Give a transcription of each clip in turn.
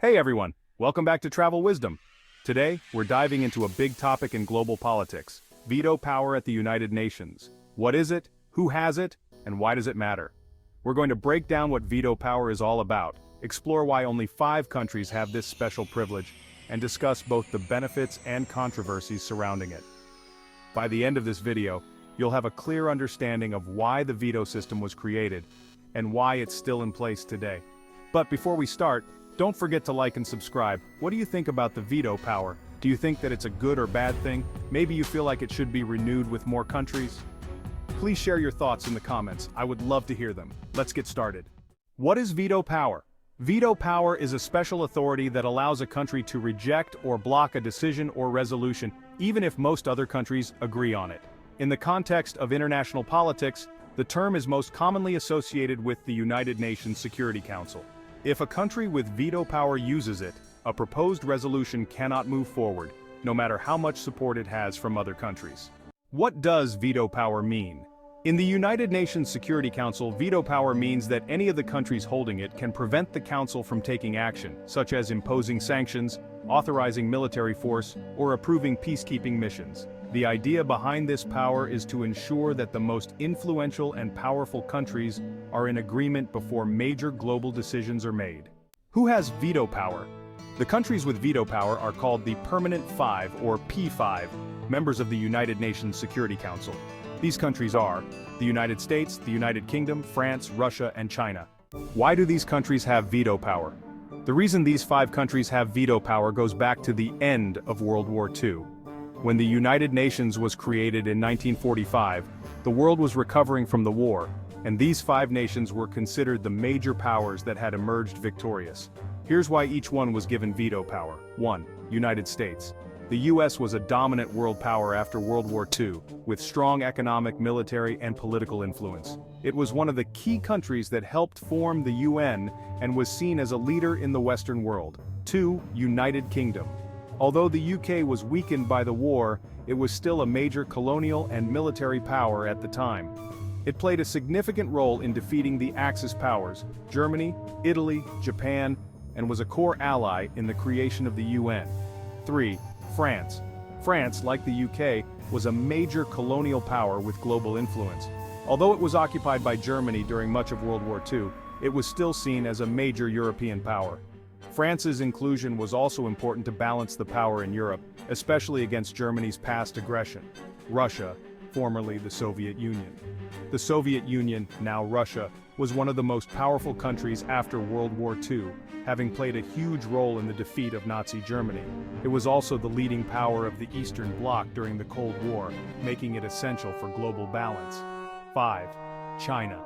Hey everyone, welcome back to Travel Wisdom. Today, we're diving into a big topic in global politics: veto power at the United Nations. What is it, who has it, and why does it matter? We're going to break down what veto power is all about, explore why only 5 countries have this special privilege, and discuss both the benefits and controversies surrounding it. By the end of this video, you'll have a clear understanding of why the veto system was created, and why it's still in place today. But before we start, don't forget to like and subscribe. What do you think about the veto power? Do you think that it's a good or bad thing? Maybe you feel like it should be renewed with more countries? Please share your thoughts in the comments. I would love to hear them. Let's get started. What is veto power? Veto power is a special authority that allows a country to reject or block a decision or resolution, even if most other countries agree on it. In the context of international politics, the term is most commonly associated with the United Nations Security Council. If a country with veto power uses it, a proposed resolution cannot move forward, no matter how much support it has from other countries. What does veto power mean? In the United Nations Security Council, veto power means that any of the countries holding it can prevent the Council from taking action, such as imposing sanctions, authorizing military force, or approving peacekeeping missions. The idea behind this power is to ensure that the most influential and powerful countries are in agreement before major global decisions are made. Who has veto power? The countries with veto power are called the Permanent Five, or P5, members of the United Nations Security Council. These countries are the United States, the United Kingdom, France, Russia, and China. Why do these countries have veto power? The reason these 5 countries have veto power goes back to the end of World War II. When the United Nations was created in 1945, the world was recovering from the war, and these 5 nations were considered the major powers that had emerged victorious. Here's why each one was given veto power. 1. United States. The US was a dominant world power after World War II, with strong economic, military, and political influence. It was one of the key countries that helped form the UN and was seen as a leader in the Western world. 2. United Kingdom. Although the UK was weakened by the war, it was still a major colonial and military power at the time. It played a significant role in defeating the Axis powers, Germany, Italy, Japan, and was a core ally in the creation of the UN. 3. France. France, like the UK, was a major colonial power with global influence. Although it was occupied by Germany during much of World War II, it was still seen as a major European power. France's inclusion was also important to balance the power in Europe, especially against Germany's past aggression. Russia, formerly the Soviet Union. The Soviet Union, now Russia, was one of the most powerful countries after World War II, having played a huge role in the defeat of Nazi Germany. It was also the leading power of the Eastern Bloc during the Cold War, making it essential for global balance. 5. China.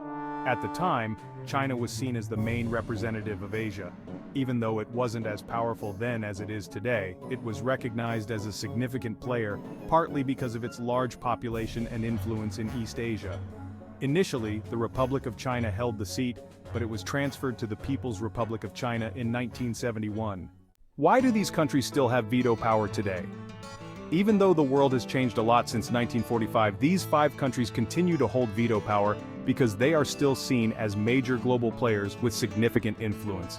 At the time, China was seen as the main representative of Asia. Even though it wasn't as powerful then as it is today, it was recognized as a significant player, partly because of its large population and influence in East Asia. Initially, the Republic of China held the seat, but it was transferred to the People's Republic of China in 1971. Why do these countries still have veto power today? Even though the world has changed a lot since 1945, these 5 countries continue to hold veto power because they are still seen as major global players with significant influence.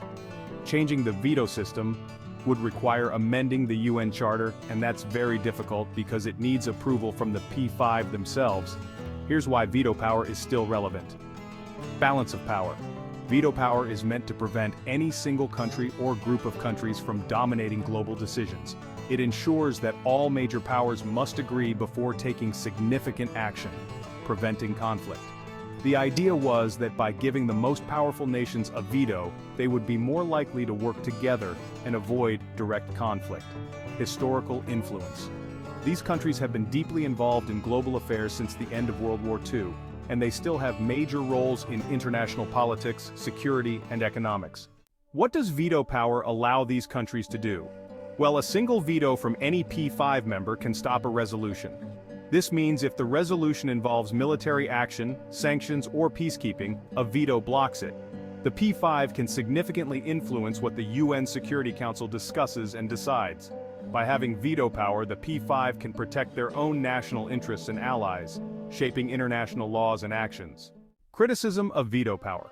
Changing the veto system would require amending the UN Charter, and that's very difficult because it needs approval from the P5 themselves. Here's why veto power is still relevant. Balance of power. Veto power is meant to prevent any single country or group of countries from dominating global decisions. It ensures that all major powers must agree before taking significant action, preventing conflict. The idea was that by giving the most powerful nations a veto, they would be more likely to work together and avoid direct conflict. Historical influence. These countries have been deeply involved in global affairs since the end of World War II, and they still have major roles in international politics, security, and economics. What does veto power allow these countries to do? Well, a single veto from any P5 member can stop a resolution. This means if the resolution involves military action, sanctions, or peacekeeping, a veto blocks it. The P5 can significantly influence what the UN Security Council discusses and decides. By having veto power, the P5 can protect their own national interests and allies, shaping international laws and actions. Criticism of veto power.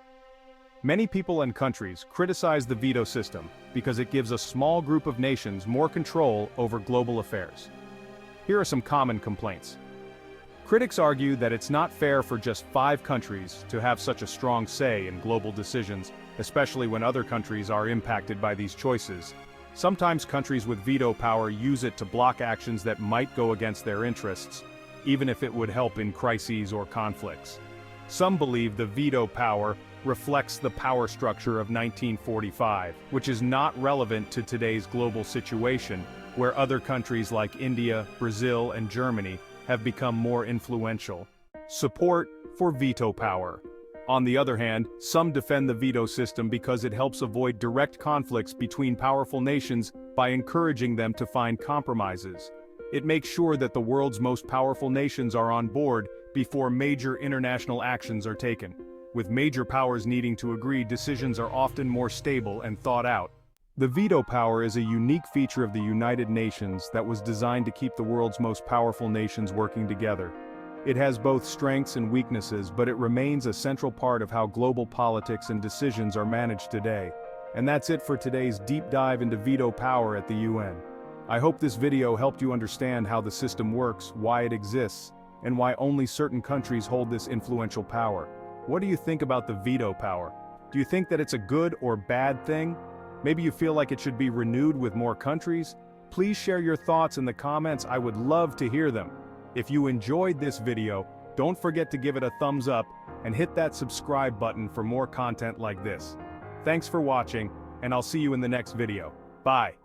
Many people and countries criticize the veto system because it gives a small group of nations more control over global affairs. Here are some common complaints. Critics argue that it's not fair for just 5 countries to have such a strong say in global decisions, especially when other countries are impacted by these choices. Sometimes countries with veto power use it to block actions that might go against their interests, even if it would help in crises or conflicts. Some believe the veto power reflects the power structure of 1945, which is not relevant to today's global situation, where other countries like India, Brazil, and Germany have become more influential. Support for veto power. On the other hand, some defend the veto system because it helps avoid direct conflicts between powerful nations by encouraging them to find compromises. It makes sure that the world's most powerful nations are on board before major international actions are taken. With major powers needing to agree, decisions are often more stable and thought out. The veto power is a unique feature of the United Nations that was designed to keep the world's most powerful nations working together. It has both strengths and weaknesses, but it remains a central part of how global politics and decisions are managed today. And that's it for today's deep dive into veto power at the UN. I hope this video helped you understand how the system works, why it exists, and why only certain countries hold this influential power. What do you think about the veto power? Do you think that it's a good or bad thing? Maybe you feel like it should be renewed with more countries? Please share your thoughts in the comments. I would love to hear them. If you enjoyed this video, don't forget to give it a thumbs up and hit that subscribe button for more content like this. Thanks for watching, and I'll see you in the next video. Bye.